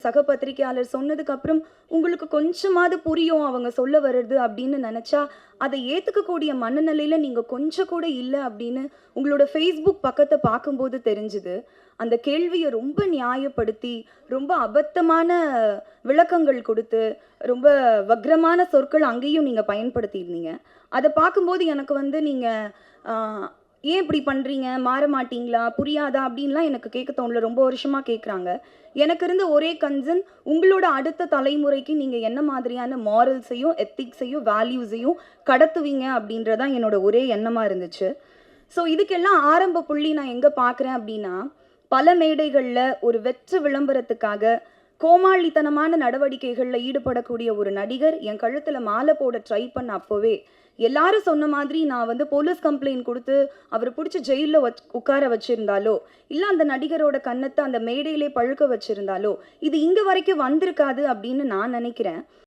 சக பத்திரிக்கையாளர் சொன்னதுக்கு அப்புறம் உங்களுக்கு கொஞ்சமாவது புரியும் அவங்க சொல்ல வர்றது அப்படின்னு நினைச்சா, அதை ஏத்துக்கக்கூடிய மனநிலையில நீங்க கொஞ்சம் கூட இல்ல அப்படின்னு உங்களோட Facebook பக்கத்த பார்க்கும்போது தெரிஞ்சுது. அந்த கேள்விய ரொம்ப நியாயப்படுத்தி, ரொம்ப அபத்தமான விளக்கங்கள் குடுத்து, ரொம்ப வக்ரமான சொற்கள் அங்கேயும் நீங்க பயன்படுத்தியிருந்தீங்க. அத பார்க்கும்போது எனக்கு வந்து நீங்க ஆ "ஏன் இப்படி பண்றீங்க? மாற மாட்டீங்களா? புரியாதா?" அப்படின்லாம் எனக்கு கேட்க தோணல. ரொம்ப வருஷமா கேட்குறாங்க. எனக்கு இருந்த ஒரே கன்சர்ன், உங்களோட அடுத்த தலைமுறைக்கு நீங்க என்ன மாதிரியான மாரல்ஸையும், எத்திக்ஸையும், வேல்யூஸையும் கடத்துவீங்க அப்படின்றது தான் என்னோட ஒரே எண்ணமா இருந்துச்சு. ஸோ இதுக்கெல்லாம் ஆரம்ப புள்ளி நான் எங்க பார்க்குறேன் அப்படின்னா, பல மேடைகள்ல ஒரு வெற்று விளம்பரத்துக்காக கோமாளித்தனமான நடவடிக்கைகள்ல ஈடுபடக்கூடிய ஒரு நடிகர் என் கழுத்துல மாலை போட ட்ரை பண்ண அப்பவே, எல்லாரும் சொன்ன மாதிரி நான் வந்து போலீஸ் கம்ப்ளைண்ட் குடுத்து, அவர புடிச்சு ஜெயில்ல உட்கார வச்சிருந்தாலோ, இல்ல அந்த நடிகரோட கன்னத்த அந்த மேடையிலே பழுக்க வச்சிருந்தாலோ, இது இங்க வரைக்கும் வந்திருக்காது அப்படின்னு நான் நெனைக்கிறேன்.